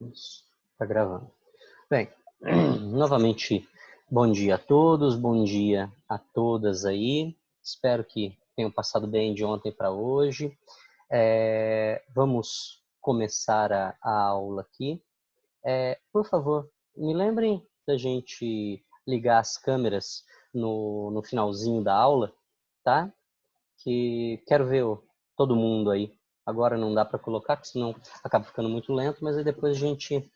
Isso, tá gravando. Bem, novamente, bom dia a todos, bom dia a todas aí. Espero que tenham passado bem de ontem para hoje. Vamos começar a aula aqui. Por favor, me lembrem da gente ligar as câmeras no finalzinho da aula, tá? Que quero ver todo mundo aí. Agora não dá para colocar, porque senão acaba ficando muito lento, mas aí depois a gente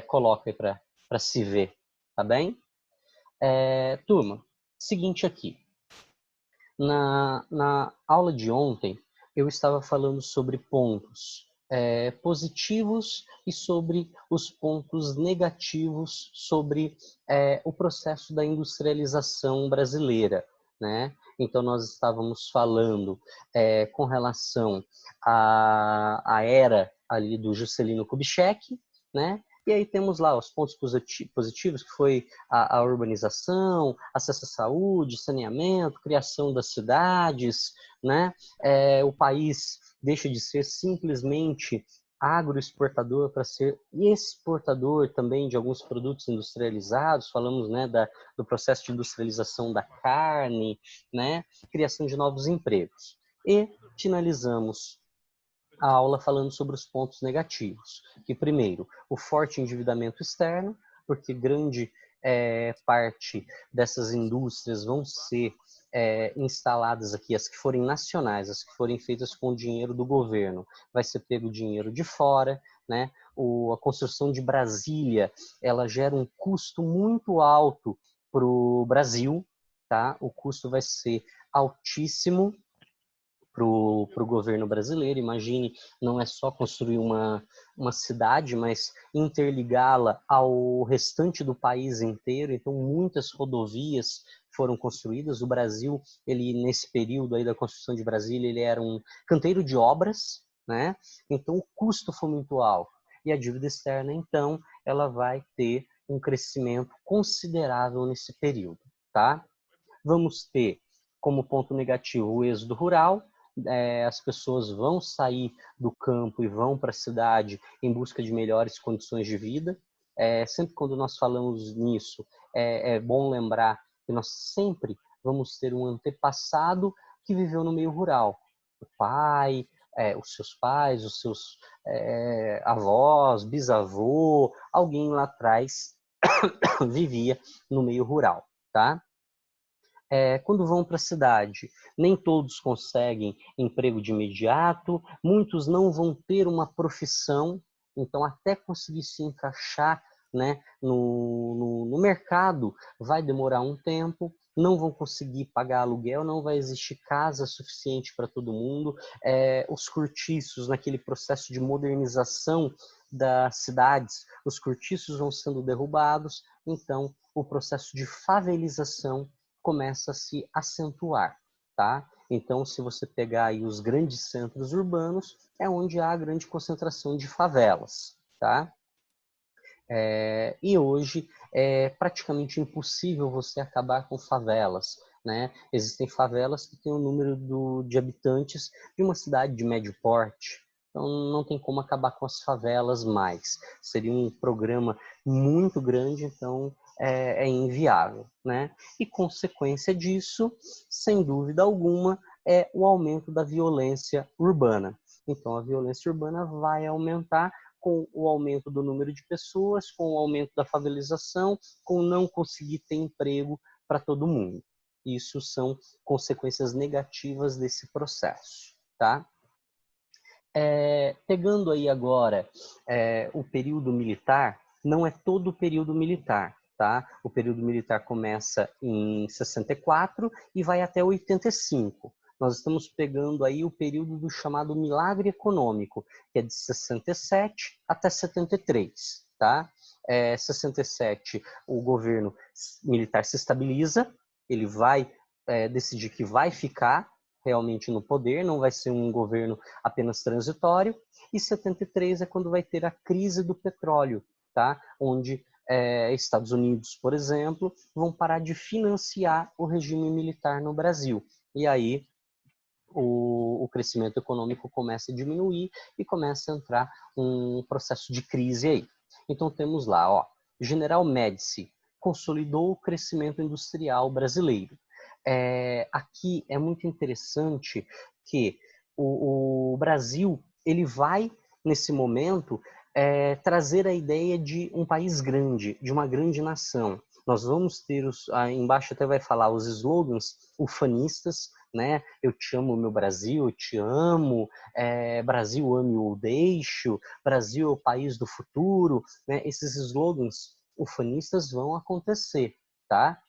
coloca aí para se ver, tá bem? Turma, seguinte aqui. Na aula de ontem, eu estava falando sobre pontos positivos e sobre os pontos negativos sobre o processo da industrialização brasileira, né? Então, nós estávamos falando com relação à era ali do Juscelino Kubitschek, né? E aí temos lá os pontos positivos, que foi a urbanização, acesso à saúde, saneamento, criação das cidades, né? O país deixa de ser simplesmente agroexportador para ser exportador também de alguns produtos industrializados. Falamos, né, do processo de industrialização da carne, né? Criação de novos empregos. E finalizamos a aula falando sobre os pontos negativos. Que, primeiro, o forte endividamento externo, porque grande parte dessas indústrias vão ser instaladas aqui, as que forem nacionais, as que forem feitas com o dinheiro do governo, vai ser pego dinheiro de fora, né? A construção de Brasília, ela gera um custo muito alto para o Brasil, tá? O custo vai ser altíssimo para o governo brasileiro. Imagine, não é só construir uma cidade, mas interligá-la ao restante do país inteiro. Então, muitas rodovias foram construídas. O Brasil, ele nesse período aí da construção de Brasília, ele era um canteiro de obras, né? Então, o custo foi muito alto. E a dívida externa, então, ela vai ter um crescimento considerável nesse período, tá? Vamos ter como ponto negativo o êxodo rural. As pessoas vão sair do campo e vão para a cidade em busca de melhores condições de vida. Sempre quando nós falamos nisso, é bom lembrar que nós sempre vamos ter um antepassado que viveu no meio rural. O pai, os seus pais, os seus avós, bisavô, alguém lá atrás vivia no meio rural, tá? Quando vão para a cidade, nem todos conseguem emprego de imediato, muitos não vão ter uma profissão, então até conseguir se encaixar, né, no mercado vai demorar um tempo, não vão conseguir pagar aluguel, não vai existir casa suficiente para todo mundo, os cortiços naquele processo de modernização das cidades, os cortiços vão sendo derrubados, então o processo de favelização começa a se acentuar, tá? Então, se você pegar aí os grandes centros urbanos, é onde há a grande concentração de favelas, tá? E hoje é praticamente impossível você acabar com favelas, né? Existem favelas que têm o número de habitantes de uma cidade de médio porte. Então, não tem como acabar com as favelas mais. Seria um programa muito grande, então é inviável, né? E consequência disso, sem dúvida alguma, é o aumento da violência urbana. Então, a violência urbana vai aumentar com o aumento do número de pessoas, com o aumento da favelização, com não conseguir ter emprego para todo mundo. Isso são consequências negativas desse processo, tá? Pegando aí agora o período militar, não é todo o período militar, tá? O período militar começa em 64 e vai até 85. Nós estamos pegando aí o período do chamado milagre econômico, que é de 67 até 73, tá? 67, o governo militar se estabiliza, ele vai decidir que vai ficar realmente no poder, não vai ser um governo apenas transitório, e 73 é quando vai ter a crise do petróleo, tá? Onde Estados Unidos, por exemplo, vão parar de financiar o regime militar no Brasil. E aí o crescimento econômico começa a diminuir e começa a entrar um processo de crise aí, Então temos lá, ó, General Médici consolidou o crescimento industrial brasileiro. Aqui é muito interessante que o Brasil ele vai, nesse momento, trazer a ideia de um país grande, de uma grande nação. Nós vamos ter, embaixo até vai falar os slogans ufanistas, né? Eu te amo, meu Brasil, eu te amo, Brasil ame ou deixo, Brasil é o país do futuro, né? Esses slogans ufanistas vão acontecer, tá?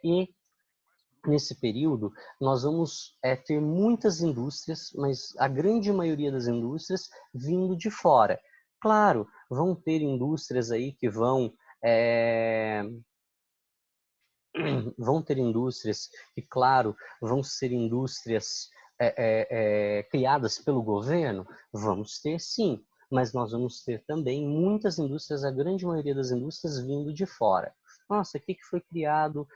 E nesse período, nós vamos ter muitas indústrias, mas a grande maioria das indústrias vindo de fora. Claro, vão ter indústrias aí que vão ter indústrias que, claro, vão ser indústrias criadas pelo governo? Vamos ter sim, mas nós vamos ter também muitas indústrias, a grande maioria das indústrias vindo de fora. Nossa, o que foi criado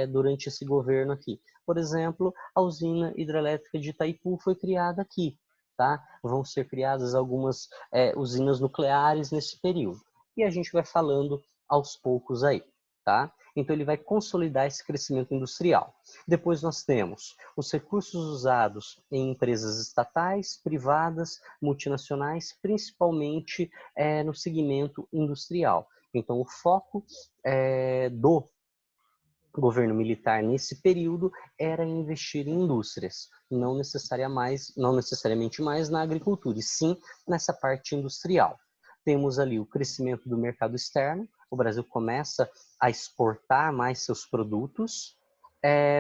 durante esse governo aqui? Por exemplo, a usina hidrelétrica de Itaipu foi criada aqui, tá? Vão ser criadas algumas usinas nucleares nesse período. E a gente vai falando aos poucos aí, tá? Então, ele vai consolidar esse crescimento industrial. Depois nós temos os recursos usados em empresas estatais, privadas, multinacionais, principalmente no segmento industrial. Então, o foco do governo militar nesse período era investir em indústrias, não necessariamente mais na agricultura, e sim nessa parte industrial. Temos ali o crescimento do mercado externo, o Brasil começa a exportar mais seus produtos,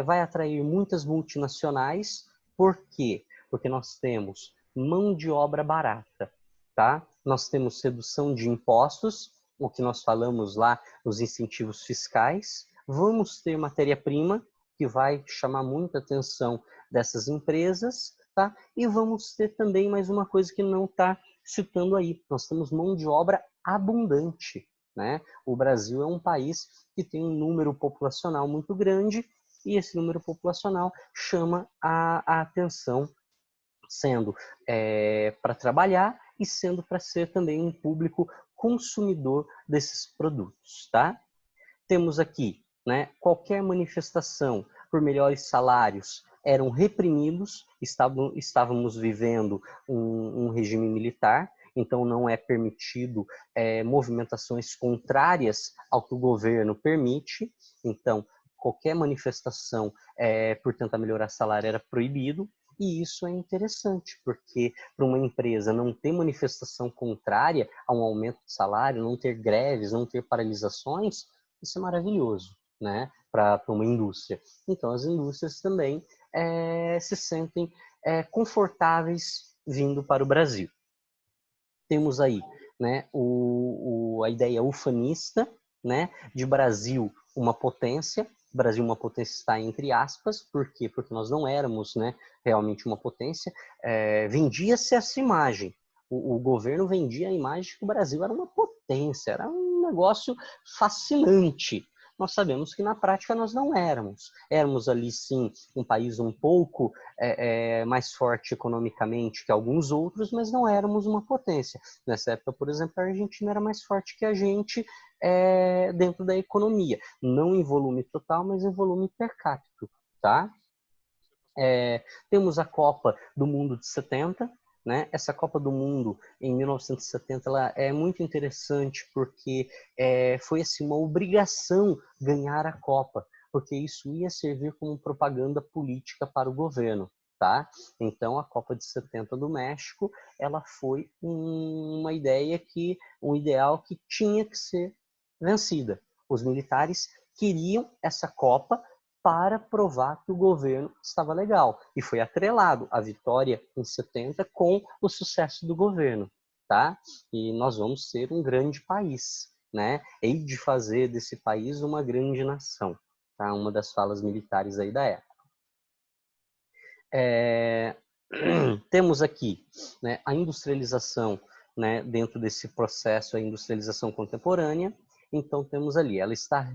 vai atrair muitas multinacionais, por quê? Porque nós temos mão de obra barata, tá? Nós temos redução de impostos, o que nós falamos lá, os incentivos fiscais, vamos ter matéria-prima, que vai chamar muita atenção dessas empresas, tá? E vamos ter também mais uma coisa que não está citando aí, nós temos mão de obra abundante, né? O Brasil é um país que tem um número populacional muito grande e esse número populacional chama a atenção, sendo para trabalhar e sendo para ser também um público consumidor desses produtos, tá? Temos aqui, né, qualquer manifestação por melhores salários eram reprimidos, estávamos vivendo um regime militar, então não é permitido movimentações contrárias ao que o governo permite, então qualquer manifestação por tentar melhorar salário era proibido, e isso é interessante, porque para uma empresa não ter manifestação contrária a um aumento de salário, não ter greves, não ter paralisações, isso é maravilhoso, né, para uma indústria. Então, as indústrias também se sentem confortáveis vindo para o Brasil. Temos aí, né, a ideia ufanista, né, de Brasil uma potência. Brasil uma potência está entre aspas, por quê? Porque nós não éramos, né, realmente uma potência. Vendia-se essa imagem. O governo vendia a imagem de que o Brasil era uma potência, era um negócio fascinante. Nós sabemos que na prática nós não éramos. Éramos ali sim um país um pouco mais forte economicamente que alguns outros, mas não éramos uma potência. Nessa época, por exemplo, a Argentina era mais forte que a gente dentro da economia. Não em volume total, mas em volume per capita, tá? Temos a Copa do Mundo de 70, né? Essa Copa do Mundo em 1970 ela é muito interessante porque foi assim, uma obrigação ganhar a Copa, porque isso ia servir como propaganda política para o governo. Tá? Então a Copa de 70 do México ela foi um ideal que tinha que ser vencida. Os militares queriam essa Copa para provar que o governo estava legal. E foi atrelado a vitória em 70 com o sucesso do governo, tá? E nós vamos ser um grande país, né? Hei de fazer desse país uma grande nação, tá? Uma das falas militares aí da época. Temos aqui, né, a industrialização, né, dentro desse processo, a industrialização contemporânea. Então, temos ali, ela está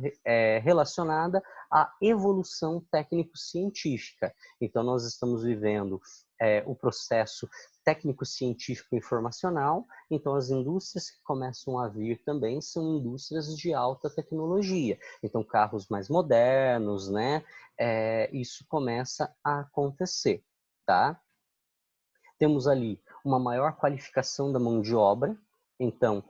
relacionada à evolução técnico-científica. Então, nós estamos vivendo o processo técnico-científico informacional, então as indústrias que começam a vir também são indústrias de alta tecnologia. Então, carros mais modernos, né? Isso começa a acontecer, tá? Temos ali uma maior qualificação da mão de obra, então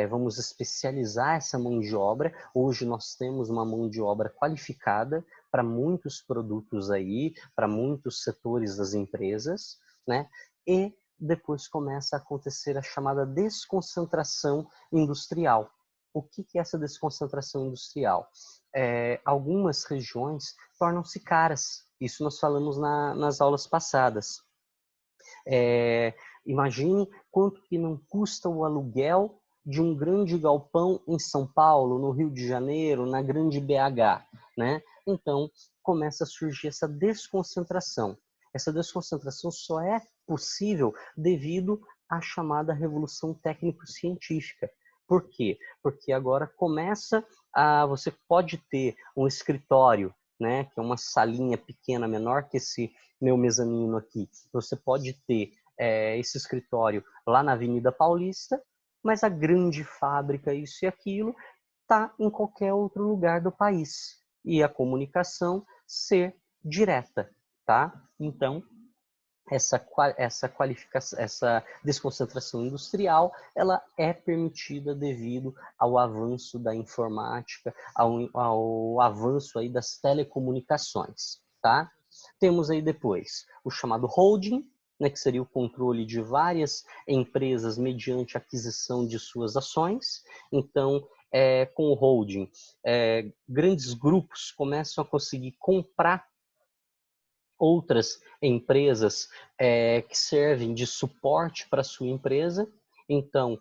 vamos especializar essa mão de obra. Hoje nós temos uma mão de obra qualificada para muitos produtos aí, para muitos setores das empresas, né? E depois começa a acontecer a chamada desconcentração industrial. O que é essa desconcentração industrial? Algumas regiões tornam-se caras. Isso nós falamos nas aulas passadas. Imagine quanto que não custa o aluguel de um grande galpão em São Paulo, no Rio de Janeiro, na grande BH, né? Então, começa a surgir essa desconcentração. Essa desconcentração só é possível devido à chamada revolução técnico-científica. Por quê? Porque agora você pode ter um escritório, né, que é uma salinha pequena, menor que esse meu mezanino aqui. Você pode ter esse escritório lá na Avenida Paulista, mas a grande fábrica, isso e aquilo, está em qualquer outro lugar do país. E a comunicação ser direta, tá? Então, essa qualificação, essa desconcentração industrial, ela é permitida devido ao avanço da informática, ao avanço aí das telecomunicações, tá? Temos aí depois o chamado holding, né, que seria o controle de várias empresas mediante aquisição de suas ações. Então, com o holding, grandes grupos começam a conseguir comprar outras empresas que servem de suporte para a sua empresa. Então,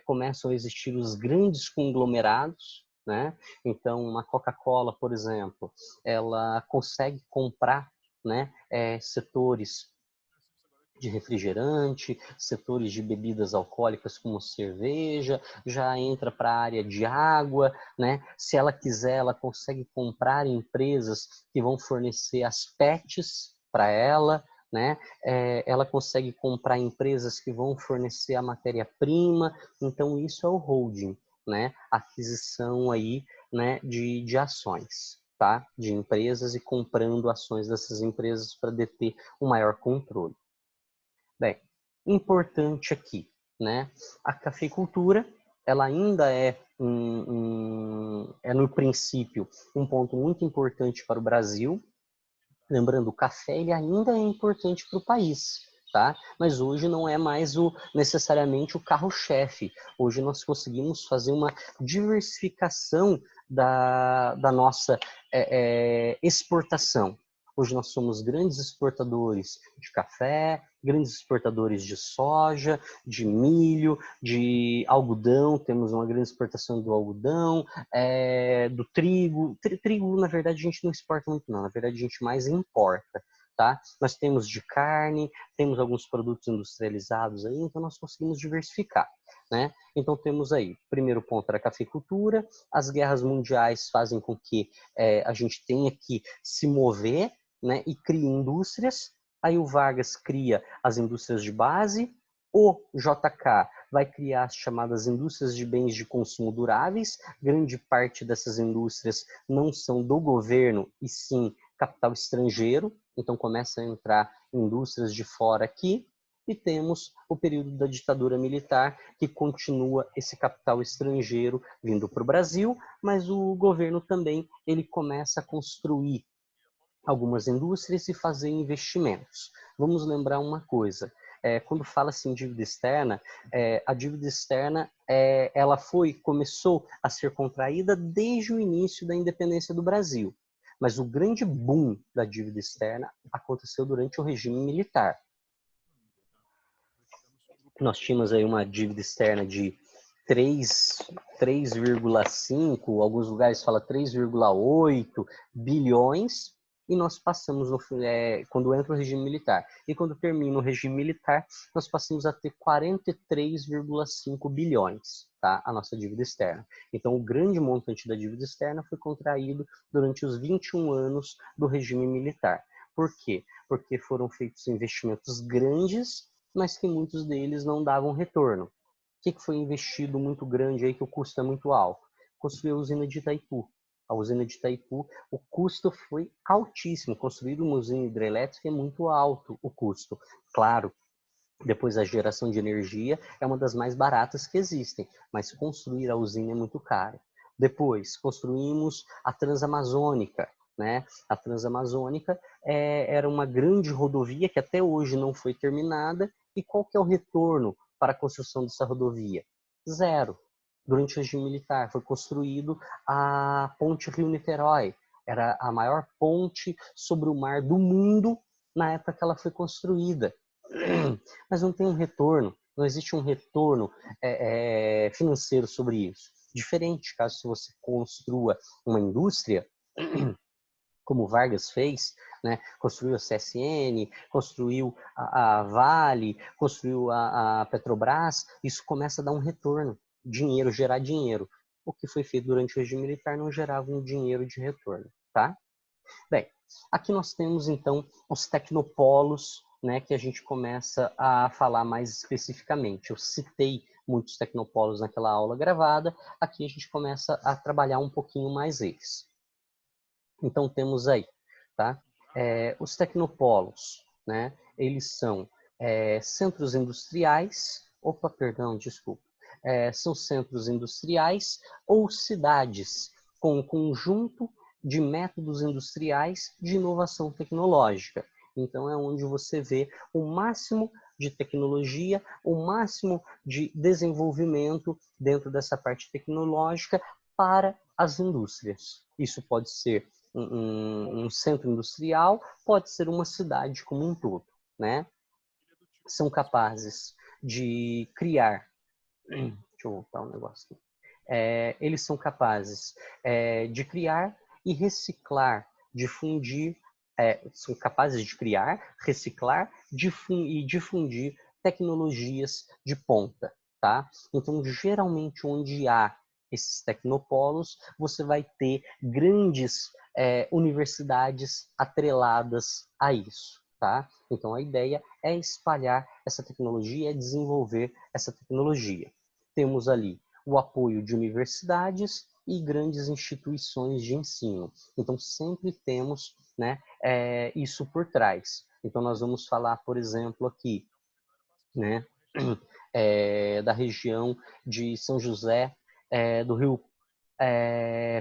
começam a existir os grandes conglomerados, né? Então, uma Coca-Cola, por exemplo, ela consegue comprar, né, setores de refrigerante, setores de bebidas alcoólicas como cerveja, já entra para a área de água, né? Se ela quiser, ela consegue comprar empresas que vão fornecer as PETs para ela, né? Ela consegue comprar empresas que vão fornecer a matéria-prima. Então, isso é o holding, né? Aquisição aí, né, de ações, tá? De empresas e comprando ações dessas empresas para deter um maior controle. Bem, importante aqui, né? A cafeicultura, ela ainda no princípio, um ponto muito importante para o Brasil. Lembrando, o café ele ainda é importante para o país, tá? Mas hoje não é mais necessariamente o carro-chefe. Hoje nós conseguimos fazer uma diversificação da nossa exportação. Hoje nós somos grandes exportadores de café, grandes exportadores de soja, de milho, de algodão, temos uma grande exportação do algodão, do trigo. Trigo, na verdade, a gente não exporta muito, não. Na verdade, a gente mais importa, tá? Nós temos de carne, temos alguns produtos industrializados aí, então nós conseguimos diversificar, né? Então temos aí, primeiro ponto era a cafeicultura, as guerras mundiais fazem com que a gente tenha que se mover, né, e cria indústrias. Aí o Vargas cria as indústrias de base, o JK vai criar as chamadas indústrias de bens de consumo duráveis. Grande parte dessas indústrias não são do governo, e sim capital estrangeiro. Então começa a entrar indústrias de fora aqui. E temos o período da ditadura militar, que continua esse capital estrangeiro vindo para o Brasil, mas o governo também ele começa a construir algumas indústrias e fazer investimentos. Vamos lembrar uma coisa, quando fala-se em dívida externa, a dívida externa ela começou a ser contraída desde o início da independência do Brasil, mas o grande boom da dívida externa aconteceu durante o regime militar. Nós tínhamos aí uma dívida externa de 3,5, alguns lugares fala 3,8 bilhões, e nós passamos, quando entra o regime militar, e quando termina o regime militar, nós passamos a ter 43,5 bilhões, tá? A nossa dívida externa. Então, o grande montante da dívida externa foi contraído durante os 21 anos do regime militar. Por quê? Porque foram feitos investimentos grandes, mas que muitos deles não davam retorno. O que foi investido muito grande aí, que o custo é muito alto? Construir a usina de Itaipu. A usina de Itaipu, o custo foi altíssimo. Construir uma usina hidrelétrica é muito alto o custo. Claro, depois a geração de energia é uma das mais baratas que existem, mas construir a usina é muito caro. Depois, construímos a Transamazônica, né? A Transamazônica era uma grande rodovia que até hoje não foi terminada. E qual que é o retorno para a construção dessa rodovia? Zero. Durante o regime militar foi construído a Ponte Rio-Niterói. Era a maior ponte sobre o mar do mundo na época que ela foi construída. Mas não tem um retorno, não existe um retorno financeiro sobre isso. Diferente, caso se você construa uma indústria, como Vargas fez, né? Construiu a CSN, construiu a Vale, construiu a Petrobras, isso começa a dar um retorno, dinheiro, gerar dinheiro. O que foi feito durante o regime militar não gerava um dinheiro de retorno, tá? Bem, aqui nós temos então os tecnopolos, né, que a gente começa a falar mais especificamente. Eu citei muitos tecnopolos naquela aula gravada, aqui a gente começa a trabalhar um pouquinho mais eles. Então temos aí, tá? Os tecnopolos, né? Eles são centros industriais, desculpa. São centros industriais ou cidades com um conjunto de métodos industriais de inovação tecnológica. Então é onde você vê o máximo de tecnologia, o máximo de desenvolvimento dentro dessa parte tecnológica para as indústrias. Isso pode ser um centro industrial, pode ser uma cidade como um todo, né? São capazes de criar... Deixa eu voltar um negócio aqui. Eles são capazes de criar e reciclar, difundir, são capazes de criar, reciclar e difundir tecnologias de ponta, tá? Então, geralmente, onde há esses tecnopolos, você vai ter grandes universidades atreladas a isso, tá? Então, a ideia é espalhar essa tecnologia, é desenvolver essa tecnologia. Temos ali o apoio de universidades e grandes instituições de ensino. Então, sempre temos, né, isso por trás. Então, nós vamos falar, por exemplo, aqui, né, da região de São José do Rio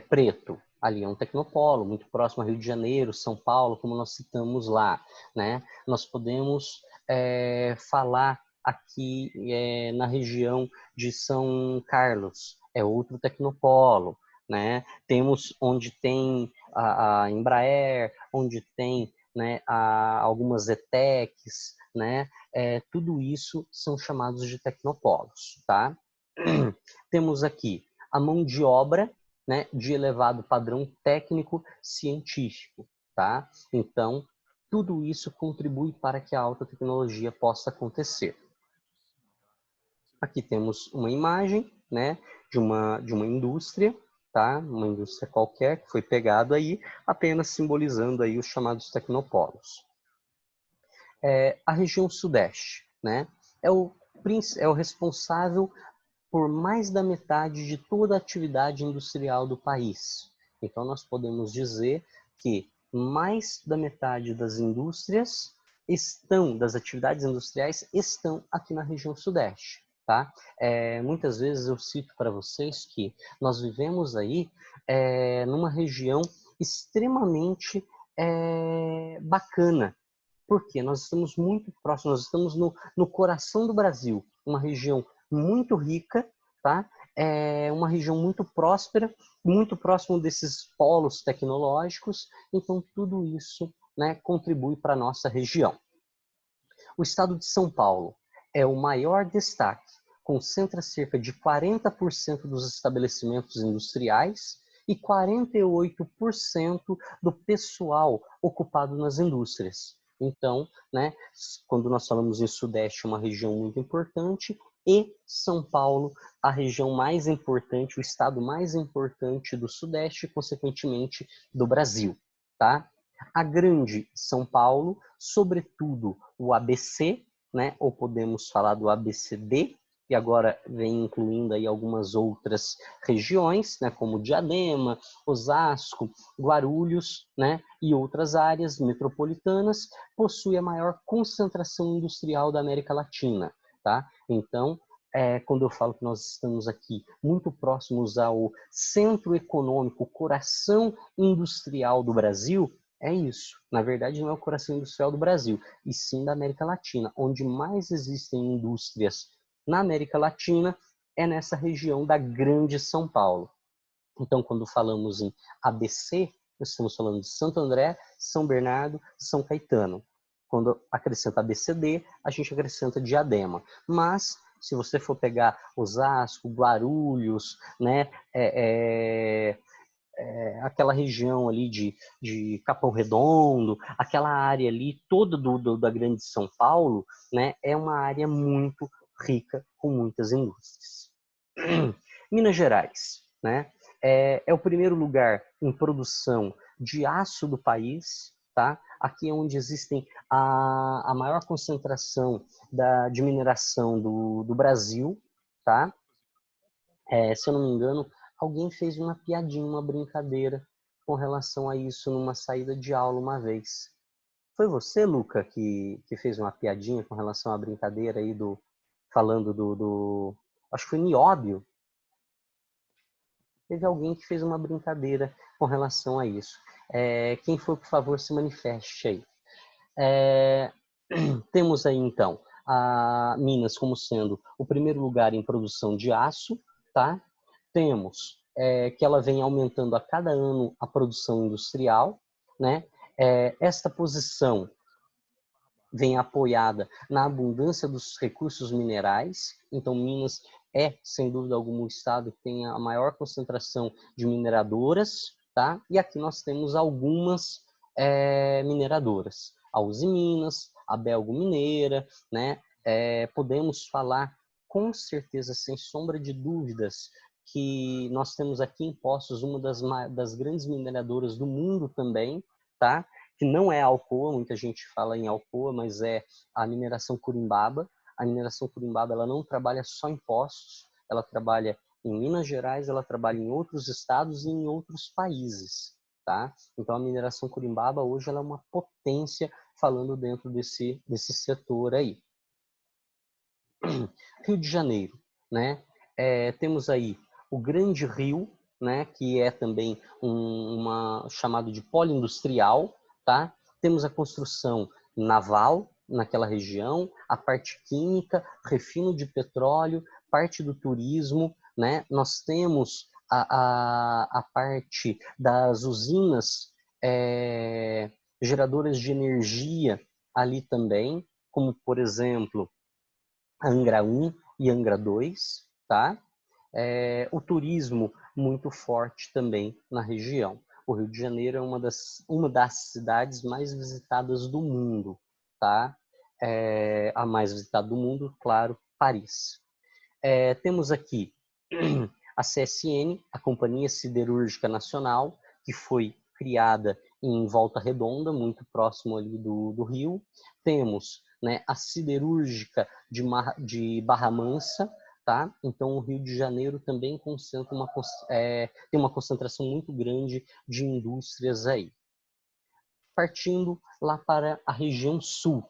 Preto. Ali é um tecnopolo, muito próximo ao Rio de Janeiro, São Paulo, como nós citamos lá, né? Nós podemos falar aqui na região de São Carlos, é outro tecnopolo, né? Temos onde tem a Embraer, onde tem, né, algumas ETECs, né? Tudo isso são chamados de tecnopolos, tá? Temos aqui a mão de obra, né, de elevado padrão técnico científico, tá? Então, tudo isso contribui para que a alta tecnologia possa acontecer. Aqui temos uma imagem, né, de uma indústria, tá? Uma indústria qualquer que foi pegado aí, apenas simbolizando aí os chamados tecnopolos. A região sudeste, né, é o responsável por mais da metade de toda a atividade industrial do país. Então, nós podemos dizer que mais da metade das indústrias das atividades industriais estão aqui na região sudeste, tá? Muitas vezes eu cito para vocês que nós vivemos aí numa região extremamente bacana, porque nós estamos muito próximos, nós estamos no coração do Brasil, uma região muito rica, tá? Uma região muito próspera, muito próximo desses polos tecnológicos, então tudo isso, né, contribui para a nossa região. O estado de São Paulo é o maior destaque, concentra cerca de 40% dos estabelecimentos industriais e 48% do pessoal ocupado nas indústrias. Então, né, quando nós falamos em Sudeste, uma região muito importante, e São Paulo, a região mais importante, o estado mais importante do Sudeste, consequentemente do Brasil, tá? A grande São Paulo, sobretudo o ABC, né, ou podemos falar do ABCD, e agora vem incluindo aí algumas outras regiões, né, como Diadema, Osasco, Guarulhos, né, e outras áreas metropolitanas, possui a maior concentração industrial da América Latina, tá? Então, quando eu falo que nós estamos aqui muito próximos ao centro econômico, coração industrial do Brasil, é isso. Na verdade, não é o coração industrial do Brasil, e sim da América Latina. Onde mais existem indústrias na América Latina é nessa região da Grande São Paulo. Então, quando falamos em ABC, nós estamos falando de Santo André, São Bernardo, São Caetano. Quando acrescenta ABCD, a gente acrescenta Diadema. Mas, se você for pegar Osasco, Guarulhos, né, aquela região ali de Capão Redondo, aquela área ali toda da Grande São Paulo, né, é uma área muito rica, com muitas indústrias. Minas Gerais, né, é o primeiro lugar em produção de aço do país, tá? Aqui é onde existem a maior concentração de mineração do Brasil, tá? Se eu não me engano, alguém fez uma piadinha, uma brincadeira com relação a isso numa saída de aula uma vez. Foi você, Luca, que fez uma piadinha com relação à brincadeira aí falando acho que foi nióbio. Teve alguém que fez uma brincadeira com relação a isso. Quem for, por favor, se manifeste aí. Temos aí, então, a Minas como sendo o primeiro lugar em produção de aço, tá? Temos que ela vem aumentando a cada ano a produção industrial, né? Esta posição vem apoiada na abundância dos recursos minerais. Então, Minas é, sem dúvida alguma, o estado que tem a maior concentração de mineradoras, tá? E aqui nós temos algumas mineradoras. A Uzi Minas, a Belgo Mineira, né? Podemos falar com certeza, sem sombra de dúvidas, que nós temos aqui em Poços uma das grandes mineradoras do mundo também, tá? Que não é a Alcoa, muita gente fala em Alcoa, mas é a mineração Curimbaba. A mineração Curimbaba, ela não trabalha só em Poços, ela trabalha em Minas Gerais, ela trabalha em outros estados e em outros países, tá? Então a mineração Curimbaba hoje ela é uma potência falando dentro desse setor aí. Rio de Janeiro, né? Temos aí o Grande Rio, né? Que é também chamado de polo industrial, tá? Temos a construção naval naquela região, a parte química, refino de petróleo, parte do turismo, né? Nós temos a parte das usinas geradoras de energia ali também, como, por exemplo, Angra 1 e Angra 2, tá? O turismo muito forte também na região. O Rio de Janeiro é uma das cidades mais visitadas do mundo, tá? A mais visitada do mundo, claro, Paris. Temos aqui a CSN, a Companhia Siderúrgica Nacional, que foi criada em Volta Redonda, muito próximo ali do Rio. Temos, né, a Siderúrgica de Barra Mansa, tá? Então o Rio de Janeiro também tem uma concentração muito grande de indústrias aí. Partindo lá para a região sul,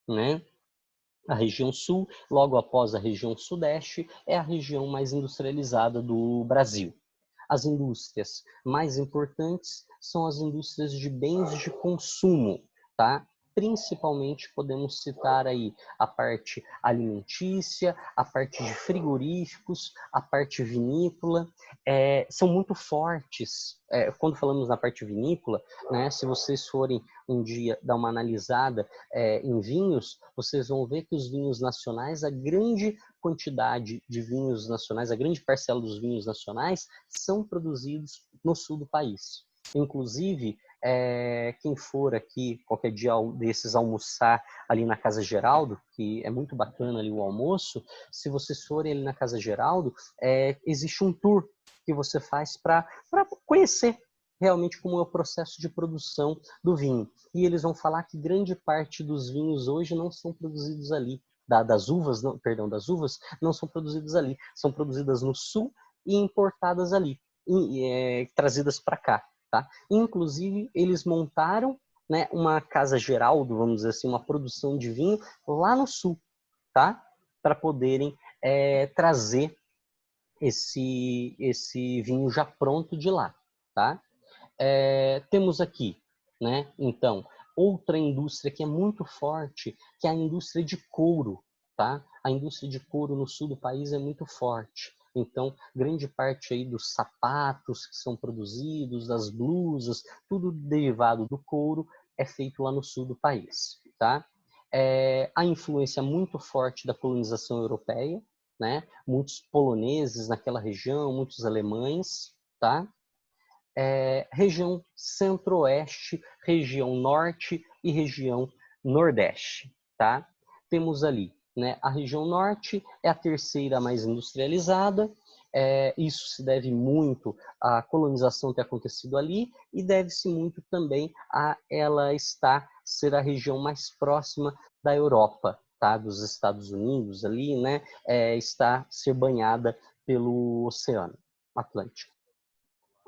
né? A região sul, logo após a região sudeste, é a região mais industrializada do Brasil. As indústrias mais importantes são as indústrias de bens de consumo, tá? Principalmente podemos citar aí a parte alimentícia, a parte de frigoríficos, a parte vinícola, são muito fortes. Quando falamos na parte vinícola, né, se vocês forem um dia dar uma analisada em vinhos, vocês vão ver que os vinhos nacionais, a grande quantidade de vinhos nacionais, a grande parcela dos vinhos nacionais, são produzidos no sul do país. Inclusive, quem for aqui qualquer dia desses almoçar ali na Casa Geraldo, que é muito bacana ali o almoço, se vocês forem ali na Casa Geraldo, existe um tour que você faz para conhecer realmente como é o processo de produção do vinho. E eles vão falar que grande parte dos vinhos hoje não são produzidos ali, das uvas não são produzidas ali, são produzidas no sul e importadas ali, trazidas para cá. Tá? Inclusive, eles montaram, né, uma Casa Geraldo, vamos dizer assim, uma produção de vinho lá no sul, tá? Para poderem trazer esse vinho já pronto de lá. Tá? Temos aqui, né, então, outra indústria que é muito forte, que é a indústria de couro. Tá? A indústria de couro no sul do país é muito forte. Então, grande parte aí dos sapatos que são produzidos, das blusas, tudo derivado do couro é feito lá no sul do país. Tá? A influência muito forte da colonização europeia, né? Muitos poloneses naquela região, muitos alemães. Tá? Região centro-oeste, região norte e região nordeste. Tá? Temos ali, né, a região norte é a terceira mais industrializada. Isso se deve muito à colonização ter acontecido ali e deve-se muito também a ela ser a região mais próxima da Europa, tá? Dos Estados Unidos ali, né? Ser banhada pelo Oceano Atlântico.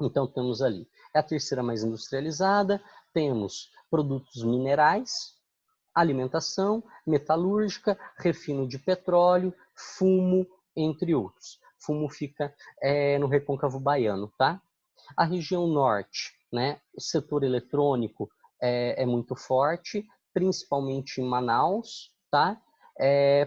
Então, temos ali, é a terceira mais industrializada, temos produtos minerais, alimentação, metalúrgica, refino de petróleo, fumo, entre outros. Fumo fica no Recôncavo Baiano, tá? A região norte, né, o setor eletrônico é muito forte, principalmente em Manaus, tá?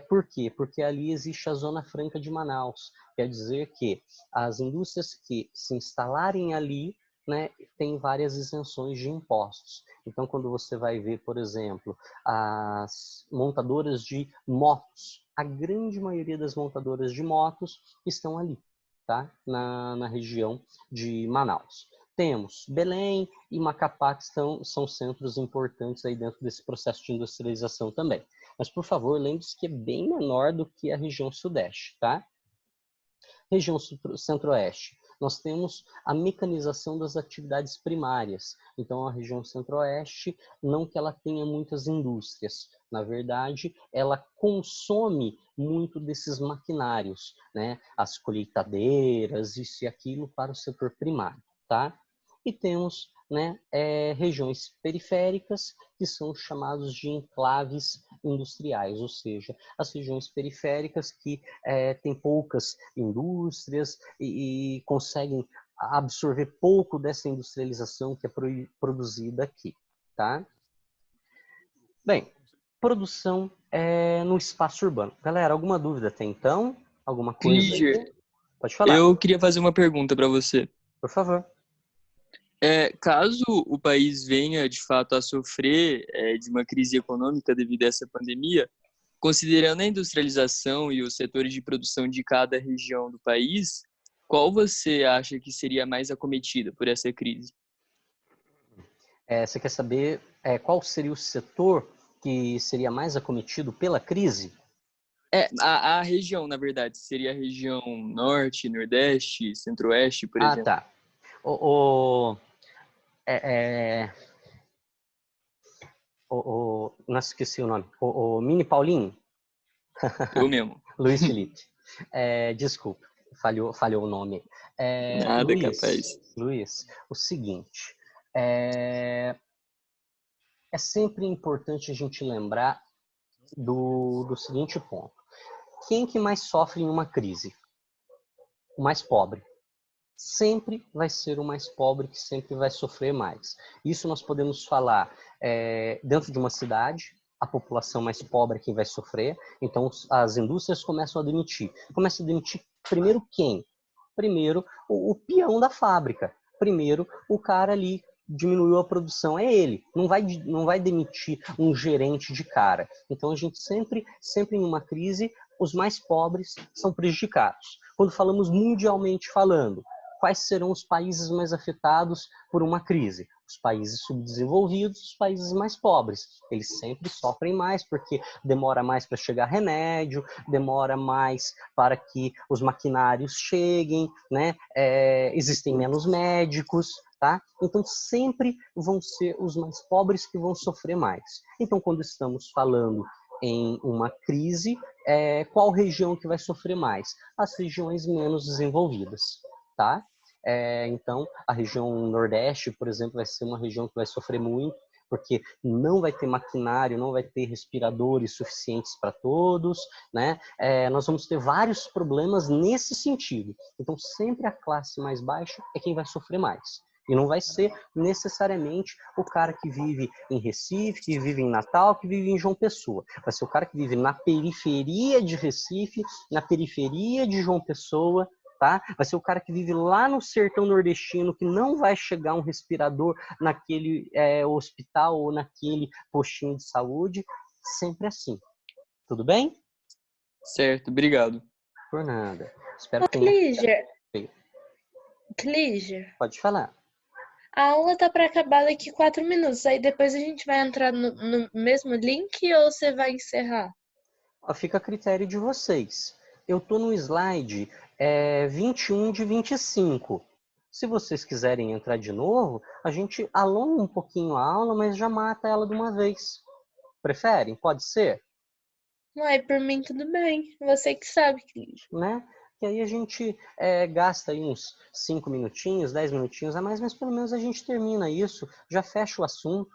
Por quê? Porque ali existe a Zona Franca de Manaus. Quer dizer que as indústrias que se instalarem ali, né, tem várias isenções de impostos. Então, quando você vai ver, por exemplo, as montadoras de motos, a grande maioria das montadoras de motos estão ali, tá? Na região de Manaus. Temos Belém e Macapá, que são centros importantes aí dentro desse processo de industrialização também. Mas, por favor, lembre-se que é bem menor do que a região sudeste, tá? Região centro-oeste, nós temos a mecanização das atividades primárias. Então, a região centro-oeste, não que ela tenha muitas indústrias, na verdade, ela consome muito desses maquinários, né? As colheitadeiras, isso e aquilo para o setor primário, tá? E temos, né, regiões periféricas, que são chamados de enclaves industriais, ou seja, as regiões periféricas que têm poucas indústrias e conseguem absorver pouco dessa industrialização que é produzida aqui, tá? Bem, produção no espaço urbano. Galera, alguma dúvida até então? Alguma coisa Krieger, aí? Pode falar, eu queria fazer uma pergunta para você. por favor. Caso o país venha de fato a sofrer de uma crise econômica devido a essa pandemia, considerando a industrialização e os setores de produção de cada região do país, qual você acha que seria mais acometida por essa crise? Você quer saber qual seria o setor que seria mais acometido pela crise? A região, na verdade, seria a região norte, nordeste, centro-oeste, por Ah, exemplo. tá. O, é, é, não esqueci o nome. O Mini Paulinho? Eu mesmo. Luiz Felipe. Desculpa, falhou o nome. Nada capaz. Luiz, o seguinte, é sempre importante a gente lembrar do seguinte ponto. Quem que mais sofre em uma crise? O mais pobre. Sempre vai ser o mais pobre que sempre vai sofrer mais. Isso nós podemos falar dentro de uma cidade, a população mais pobre é quem vai sofrer, então as indústrias começam a demitir. Começam a demitir primeiro quem? Primeiro o peão da fábrica. Primeiro o cara ali diminuiu a produção, é ele. Não vai demitir um gerente de cara. Então a gente sempre em uma crise os mais pobres são prejudicados. Quando falamos mundialmente falando, quais serão os países mais afetados por uma crise? Os países subdesenvolvidos, os países mais pobres. Eles sempre sofrem mais porque demora mais para chegar remédio, demora mais para que os maquinários cheguem, né? Existem menos médicos, tá? Então sempre vão ser os mais pobres que vão sofrer mais. Então quando estamos falando em uma crise, qual região que vai sofrer mais? As regiões menos desenvolvidas, tá? Então, a região Nordeste, por exemplo, vai ser uma região que vai sofrer muito, porque não vai ter maquinário, não vai ter respiradores suficientes para todos, né? Nós vamos ter vários problemas nesse sentido. Então, sempre a classe mais baixa é quem vai sofrer mais. E não vai ser necessariamente o cara que vive em Recife, que vive em Natal, que vive em João Pessoa. Vai ser o cara que vive na periferia de Recife, na periferia de João Pessoa, tá? Vai ser o cara que vive lá no sertão nordestino, que não vai chegar um respirador naquele hospital ou naquele postinho de saúde. Sempre assim. Tudo bem? Certo, obrigado. Por nada. Espero Ô, que tenha... Clígia, Pode falar. a aula tá para acabar daqui 4 minutos. Aí depois a gente vai entrar no mesmo link ou você vai encerrar? Fica a critério de vocês. Eu estou no slide 21 de 25. Se vocês quiserem entrar de novo, a gente alonga um pouquinho a aula, mas já mata ela de uma vez. Preferem? Pode ser? Uai, por mim tudo bem. Você que sabe, Clígia. Né? Que aí a gente gasta aí uns 5 minutinhos, 10 minutinhos a mais, mas pelo menos a gente termina isso, já fecha o assunto,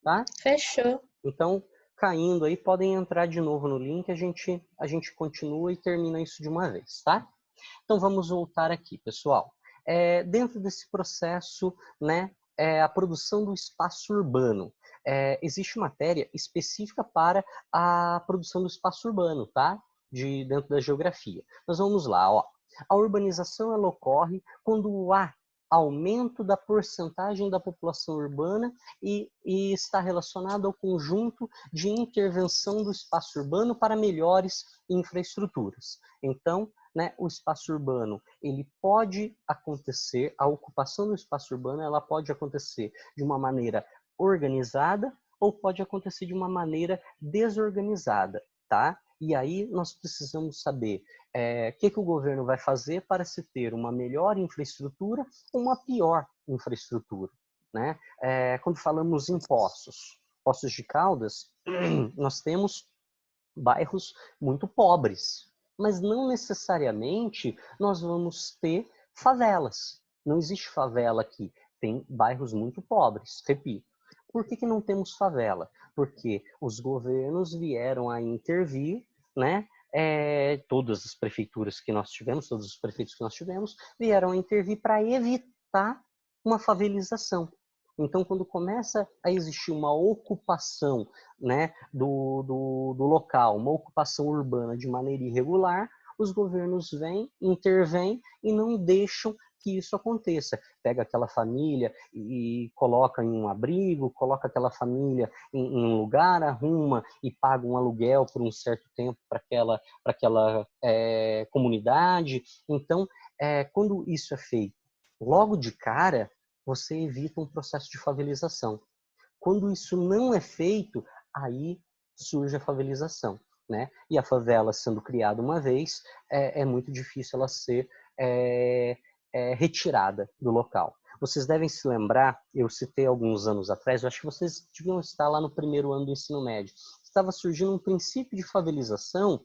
tá? Fechou. Então, caindo aí, podem entrar de novo no link, a gente continua e termina isso de uma vez, tá? Então, vamos voltar aqui, pessoal. Dentro desse processo, né, a produção do espaço urbano. Existe matéria específica para a produção do espaço urbano, tá? Dentro da geografia. Nós vamos lá, ó. A urbanização ela ocorre quando há aumento da porcentagem da população urbana e está relacionado ao conjunto de intervenção do espaço urbano para melhores infraestruturas. Então, né, o espaço urbano, ele pode acontecer, a ocupação do espaço urbano, ela pode acontecer de uma maneira organizada ou pode acontecer de uma maneira desorganizada, tá? E aí nós precisamos saber o que o governo vai fazer para se ter uma melhor infraestrutura ou uma pior infraestrutura, né? Quando falamos em Poços de Caldas, nós temos bairros muito pobres, mas não necessariamente nós vamos ter favelas. Não existe favela aqui, tem bairros muito pobres, repito. Por que não temos favela? Porque os governos vieram a intervir, né? Todas as prefeituras que nós tivemos, todos os prefeitos que nós tivemos, vieram a intervir para evitar uma favelização. Então, quando começa a existir uma ocupação, né, do local, uma ocupação urbana de maneira irregular, os governos intervêm e não deixam que isso aconteça. Pega aquela família e coloca em um abrigo, coloca aquela família em um lugar, arruma e paga um aluguel por um certo tempo para aquela comunidade. Então, quando isso é feito logo de cara, você evita um processo de favelização. Quando isso não é feito, aí surge a favelização, né? E a favela sendo criada uma vez, é muito difícil ela ser retirada do local. Vocês devem se lembrar, eu citei alguns anos atrás, eu acho que vocês deviam estar lá no primeiro ano do ensino médio, estava surgindo um princípio de favelização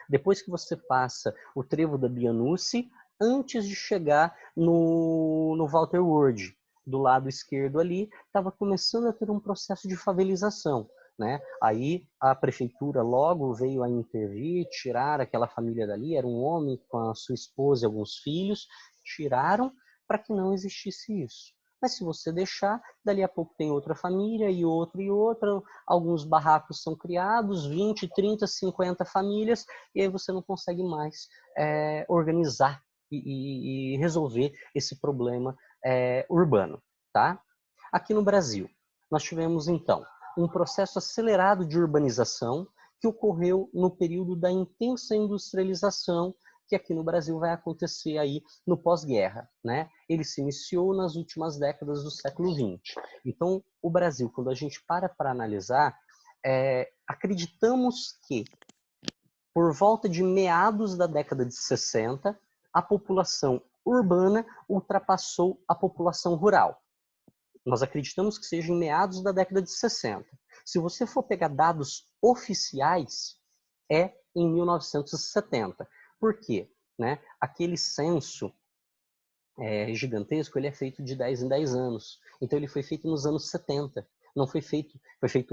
depois que você passa o trevo da Bianucci, antes de chegar no Walter Word, do lado esquerdo ali, estava começando a ter um processo de favelização, né? Aí a prefeitura logo veio a intervir, tirar aquela família dali, era um homem com a sua esposa e alguns filhos, tiraram para que não existisse isso. Mas se você deixar, dali a pouco tem outra família e outra, alguns barracos são criados, 20, 30, 50 famílias, e aí você não consegue mais organizar e resolver esse problema urbano, tá? Aqui no Brasil, nós tivemos então um processo acelerado de urbanização que ocorreu no período da intensa industrialização, que aqui no Brasil vai acontecer aí no pós-guerra, né? Ele se iniciou nas últimas décadas do século XX. Então, o Brasil, quando a gente para analisar, acreditamos que, por volta de meados da década de 60, a população urbana ultrapassou a população rural. Nós acreditamos que seja em meados da década de 60. Se você for pegar dados oficiais, é em 1970. Por quê? Né? Aquele censo gigantesco, ele é feito de 10 em 10 anos. Então ele foi feito nos anos 70. Não foi feito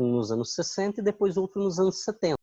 nos anos 60 e depois outro nos anos 70.